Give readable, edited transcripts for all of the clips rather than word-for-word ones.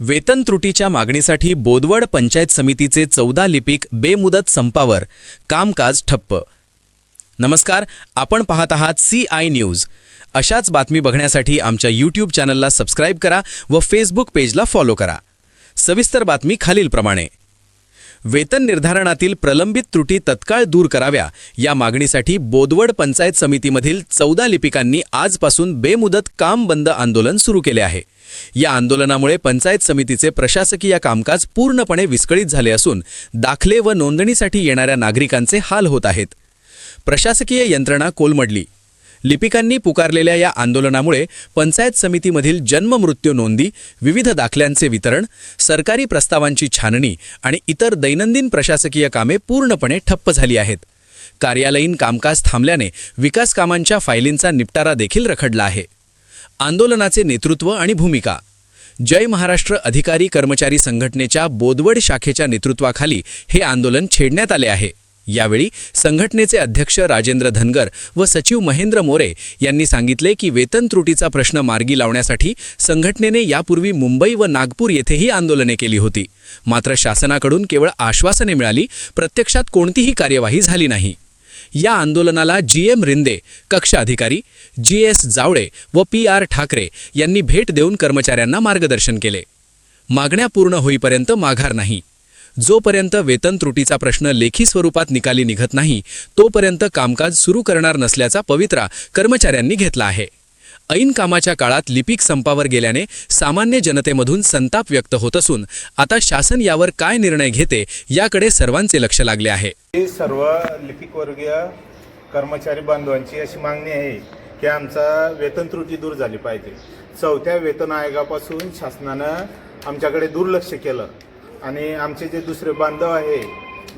वेतन त्रुटीच्या मागणीसाठी बोदवड पंचायत समितीचे 14 लिपिक बेमुदत संपावर, कामकाज ठप्प. नमस्कार, आपण पाहत आहात CI न्यूज. अशाच बातमी बघण्यासाठी आमच्या YouTube चॅनलला सबस्क्राईब करा व फेसबुक पेजला फॉलो करा. सविस्तर बातमी खालीलप्रमाणे. वेतन निर्धारणातील प्रलंबित त्रुटी तत्काळ दूर कराव्या या मागणीसाठी बोदवड पंचायत समितीमधील 14 लिपिकांनी आजपासून बेमुदत काम बंद आंदोलन सुरू केले आहे. या आंदोलनामुळे पंचायत समितीचे प्रशासकीय कामकाज पूर्णपणे विस्कळीत झाले असून दाखले व नोंदणीसाठी येणाऱ्या नागरिकांचे हाल होत आहेत. प्रशासकीय यंत्रणा कोलमडली. लिपिकांनी पुकारलेल्या या आंदोलनामुळे पंचायत समितीमधील जन्म मृत्यू नोंदी, विविध दाखल्यांचे वितरण, सरकारी प्रस्तावांची छाननी आणि इतर दैनंदिन प्रशासकीय कामे पूर्णपणे ठप्प झाली आहेत. कार्यालयीन कामकाज थांबल्याने विकास कामांच्या फायलींचा निपटारा देखील रखडला आहे. आंदोलनाचे नेतृत्व आणि भूमिका. जय महाराष्ट्र अधिकारी कर्मचारी संघटनेच्या बोदवड शाखेच्या नेतृत्वाखाली हे आंदोलन छेडण्यात आले आहे. यावेळी संघटनेचे अध्यक्ष राजेंद्र धनगर व सचिव महेंद्र मोरे यांनी सांगितले की वेतन त्रुटीचा प्रश्न मार्गी लावण्यासाठी संघटनेने यापूर्वी मुंबई व नागपूर येथेही आंदोलने केली होती. मात्र शासनाकडून केवळ आश्वासने मिळाली, प्रत्यक्षात कोणतीही कार्यवाही झाली नाही. या आंदोलनाला GM रिंदे, कक्ष अधिकारी, GS जावळे व PR ठाकरे यांनी भेट देऊन कर्मचाऱ्यांना मार्गदर्शन केले. मागण्या पूर्ण होईपर्यंत माघार नाही. जोपर्यंत वेतन त्रुटीचा प्रश्न लेखी स्वरूपात निकाली निघत नाही तोपर्यंत कामकाज सुरू करणार नसल्याचा पवित्रा कर्मचाऱ्यांनी घेतला आहे. ऐन कामाच्या काळात लिपिक संपावर गेल्याने सामान्य जनतेमधून संताप व्यक्त होत असून आता शासन यावर काय निर्णय घेते याकडे सर्वांचे लक्ष लागले आहे. सर्व लिपिक वर्गीय कर्मचारी बांधवांची अशी मागणी आहे की आमचा वेतन त्रुटी दूर झाली पाहिजे. 4थ्या वेतन आयोगापासून शासनानं आमच्याकडे दुर्लक्ष केलं आणि आमचे जे दुसरे बांधव आहे,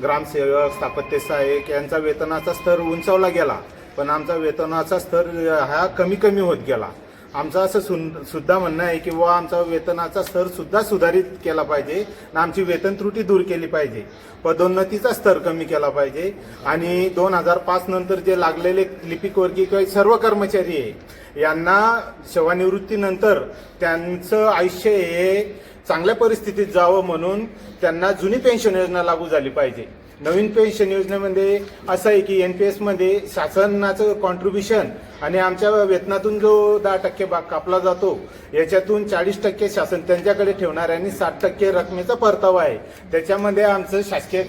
ग्रामसेवक, स्थापत्य सहाय्यक यांचा वेतनाचा स्तर उंचावला गेला, पण आमचा वेतनाचा स्तर हा कमी होत गेला. आमचं असं सुद्धा म्हणणं आहे की आमचा वेतनाचा स्तर सुद्धा सुधारित केला पाहिजे आणि आमची वेतन त्रुटी दूर केली पाहिजे. पदोन्नतीचा स्तर कमी केला पाहिजे आणि 2005 नंतर जे लागलेले लिपिक वर्गीय सर्व कर्मचारी आहे यांना सेवानिवृत्तीनंतर त्यांचं आयुष्य हे चांगल्या परिस्थितीत जावं म्हणून त्यांना जुनी पेन्शन योजना लागू झाली पाहिजे. नवीन पेन्शन योजनेमध्ये असं आहे की NPS मध्ये शासनाचं कॉन्ट्रीब्युशन आणि आमच्या वेतनातून जो 10% भाग कापला जातो याच्यातून 40% शासन त्यांच्याकडे ठेवणार आणि 60% रकमेचा परतावा आहे. त्याच्यामध्ये आमचं शासकीय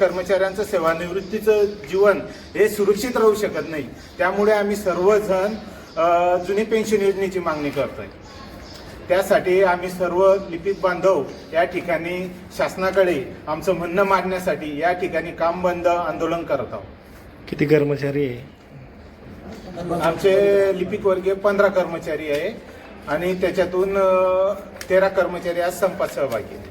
कर्मचाऱ्यांचं सेवानिवृत्तीचं जीवन हे सुरक्षित राहू शकत नाही. त्यामुळे आम्ही सर्वजण जुनी पेन्शन योजनेची मागणी करतोय. त्यासाठी आम्ही सर्व लिपिक बांधव या ठिकाणी शासनाकडे आमचं म्हणणं मांडण्यासाठी या ठिकाणी काम बंद आंदोलन करत आहोत. किती कर्मचारी आहे? आमचे लिपिक वर्गीय 15 कर्मचारी आहे आणि त्याच्यातून 13 कर्मचारी आज संपात सहभागी आहेत.